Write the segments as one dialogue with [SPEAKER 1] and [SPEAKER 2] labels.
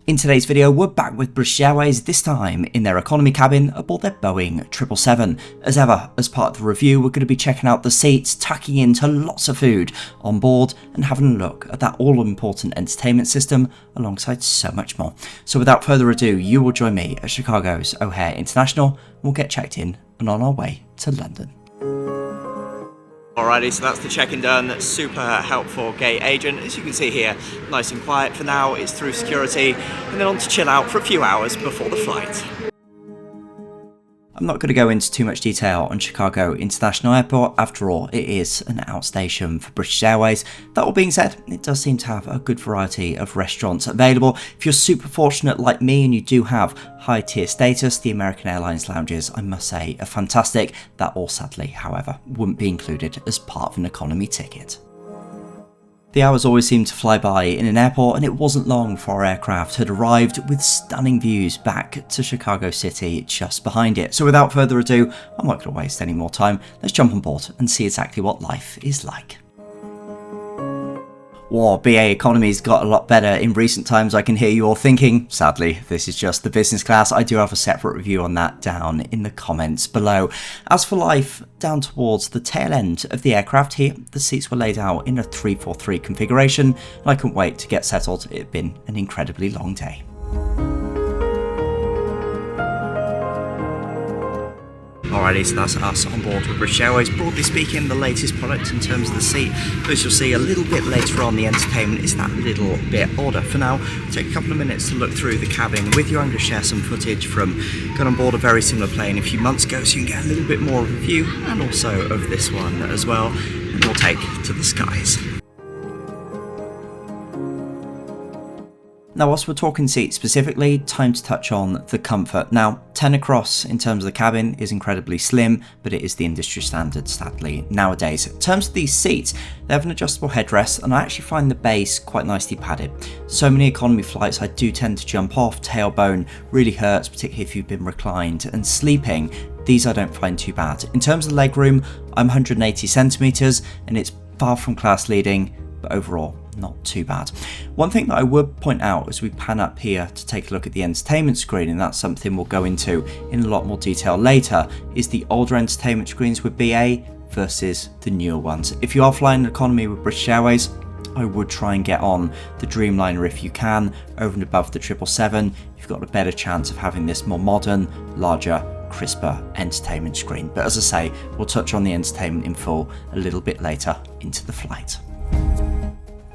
[SPEAKER 1] In today's video, we're back with British Airways, this time in their economy cabin aboard their Boeing 777. As ever, as part of the review, we're going to be checking out the seats, tucking into lots of food on board, and having a look at that all-important entertainment system alongside so much more. So without further ado, you will join me at Chicago's O'Hare International, and we'll get checked in and on our way to London. Alrighty, so that's the check-in done. That's super helpful gate agent. As you can see here, nice and quiet for now. It's through security and then on to chill out for a few hours before the flight. I'm not going to go into too much detail on Chicago International Airport. After all, it is an outstation for British Airways. That all being said, it does seem to have a good variety of restaurants available. If you're super fortunate like me and you do have high tier status, the American Airlines lounges, I must say, are fantastic. That all sadly, however, wouldn't be included as part of an economy ticket. The hours always seemed to fly by in an airport, and it wasn't long before our aircraft had arrived with stunning views back to Chicago City just behind it. So without further ado, I'm not going to waste any more time. Let's jump on board and see exactly what life is like. Wow, BA economy's got a lot better in recent times, I can hear you all thinking. Sadly, this is just the business class. I do have a separate review on that down in the comments below. As for life, down towards the tail end of the aircraft here, the seats were laid out in a 343 configuration, and I couldn't wait to get settled. It had been an incredibly long day. Alrighty, so that's us on board with British Airways. Broadly speaking, the latest product in terms of the seat. But as you'll see a little bit later on, the entertainment is that little bit older. For now, take a couple of minutes to look through the cabin with you. I'm going to share some footage from going on board a very similar plane a few months ago, so you can get a little bit more of a view, and also of this one as well. And we'll take to the skies. Now, whilst we're talking seats specifically, time to touch on the comfort. Now, 10 across in terms of the cabin is incredibly slim, but it is the industry standard, sadly, nowadays. In terms of these seats, they have an adjustable headrest, and I actually find the base quite nicely padded. So many economy flights, I do tend to jump off, tailbone really hurts, particularly if you've been reclined, and sleeping, these I don't find too bad. In terms of leg room, I'm 180 centimeters, and it's far from class leading, but overall, not too bad. One thing that I would point out as we pan up here to take a look at the entertainment screen, and that's something we'll go into in a lot more detail later, is the older entertainment screens with BA versus the newer ones. If you are flying economy with British Airways, I would try and get on the Dreamliner if you can. Over and above the 777, you've got a better chance of having this more modern, larger, crisper entertainment screen. But as I say, we'll touch on the entertainment in full a little bit later into the flight.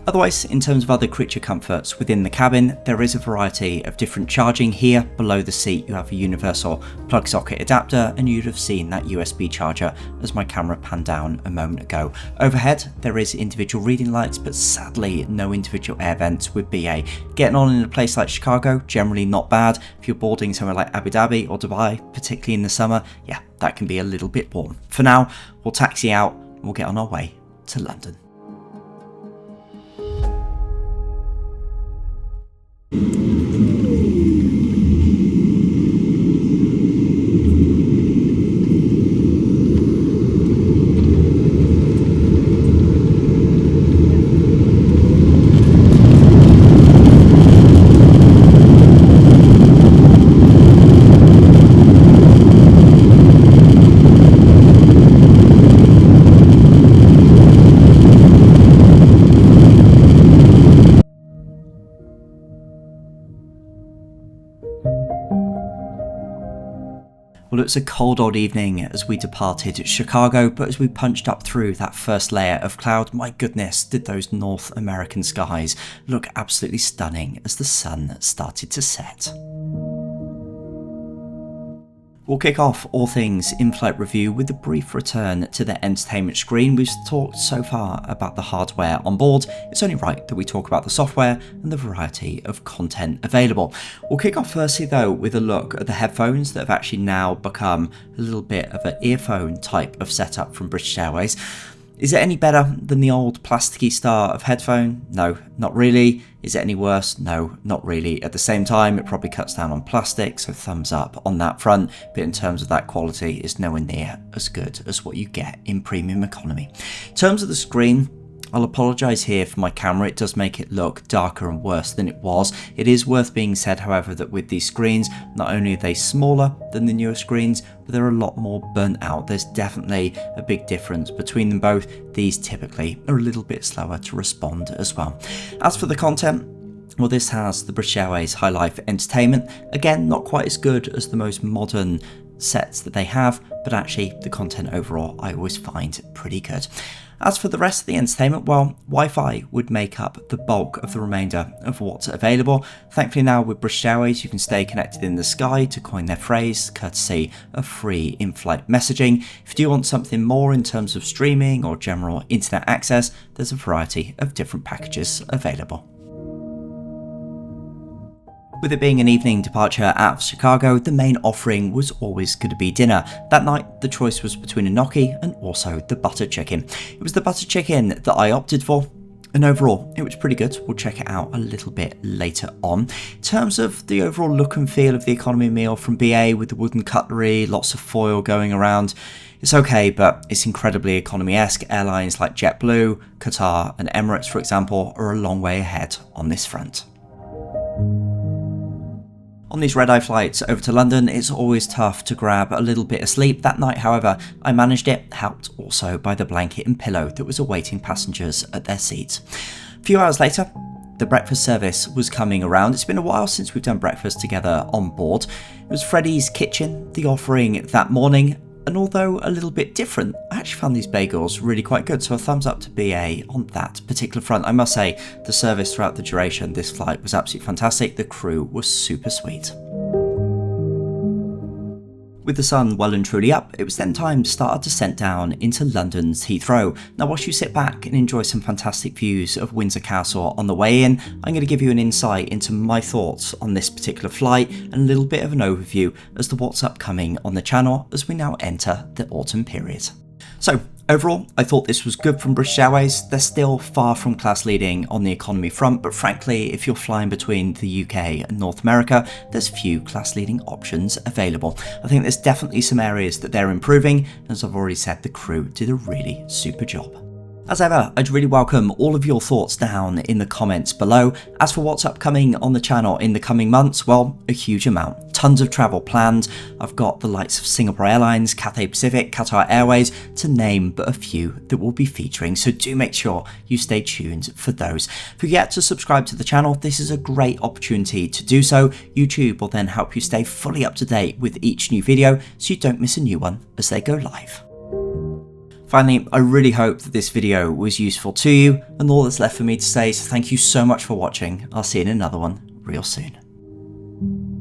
[SPEAKER 1] Otherwise, in terms of other creature comforts within the cabin, there is a variety of different charging here. Below the seat, you have a universal plug socket adapter, and you'd have seen that USB charger as my camera panned down a moment ago. Overhead, there is individual reading lights, but sadly, no individual air vents with BA. Getting on in a place like Chicago, generally not bad. If you're boarding somewhere like Abu Dhabi or Dubai, particularly in the summer, yeah, that can be a little bit warm. For now, we'll taxi out and we'll get on our way to London. Well, it was a cold old evening as we departed Chicago, but as we punched up through that first layer of cloud, my goodness, did those North American skies look absolutely stunning as the sun started to set. We'll kick off all things in-flight review with a brief return to the entertainment screen. We've talked so far about the hardware on board, it's only right that we talk about the software and the variety of content available. We'll kick off firstly though with a look at the headphones that have actually now become a little bit of an earphone type of setup from British Airways. Is it any better than the old plasticky star of headphone? No, not really. Is it any worse? No, not really. At the same time, it probably cuts down on plastic, so thumbs up on that front, but in terms of that quality, it's nowhere near as good as what you get in premium economy. In terms of the screen, I'll apologise here for my camera, it does make it look darker and worse than it was. It is worth being said, however, that with these screens, not only are they smaller than the newer screens, but they're a lot more burnt out. There's definitely a big difference between them both. These typically are a little bit slower to respond as well. As for the content, well, this has the British Airways High Life entertainment. Again, not quite as good as the most modern sets that they have, but actually the content overall I always find pretty good. As for the rest of the entertainment, well, Wi-Fi would make up the bulk of the remainder of what's available. Thankfully now with British Airways you can stay connected in the sky, to coin their phrase, courtesy of free in-flight messaging. If you do want something more in terms of streaming or general internet access, there's a variety of different packages available. With it being an evening departure out of Chicago, the main offering was always going to be dinner. That night, the choice was between a gnocchi and also the butter chicken. It was the butter chicken that I opted for, and overall, it was pretty good. We'll check it out a little bit later on. In terms of the overall look and feel of the economy meal from BA with the wooden cutlery, lots of foil going around, it's okay, but it's incredibly economy-esque. Airlines like JetBlue, Qatar and Emirates, for example, are a long way ahead on this front. On these red-eye flights over to London, it's always tough to grab a little bit of sleep. That night, however, I managed it, helped also by the blanket and pillow that was awaiting passengers at their seats. A few hours later, the breakfast service was coming around. It's been a while since we've done breakfast together on board. It was Freddy's Kitchen, the offering that morning, and although a little bit different, I actually found these bagels really quite good, so a thumbs up to BA on that particular front. I must say, the service throughout the duration of this flight was absolutely fantastic. The crew was super sweet. With the sun well and truly up, it was then time to start our descent down into London's Heathrow. Now whilst you sit back and enjoy some fantastic views of Windsor Castle on the way in, I'm going to give you an insight into my thoughts on this particular flight and a little bit of an overview as to what's upcoming on the channel as we now enter the autumn period. So overall, I thought this was good from British Airways. They're still far from class leading on the economy front, but frankly, if you're flying between the UK and North America, there's few class leading options available. I think there's definitely some areas that they're improving. As I've already said, the crew did a really super job. As ever, I'd really welcome all of your thoughts down in the comments below. As for what's upcoming on the channel in the coming months, well, a huge amount. Tons of travel planned. I've got the likes of Singapore Airlines, Cathay Pacific, Qatar Airways, to name but a few that will be featuring, so do make sure you stay tuned for those. If you get to subscribe to the channel, this is a great opportunity to do so. YouTube will then help you stay fully up to date with each new video so you don't miss a new one as they go live. Finally, I really hope that this video was useful to you, and all that's left for me to say is thank you so much for watching. I'll see you in another one real soon.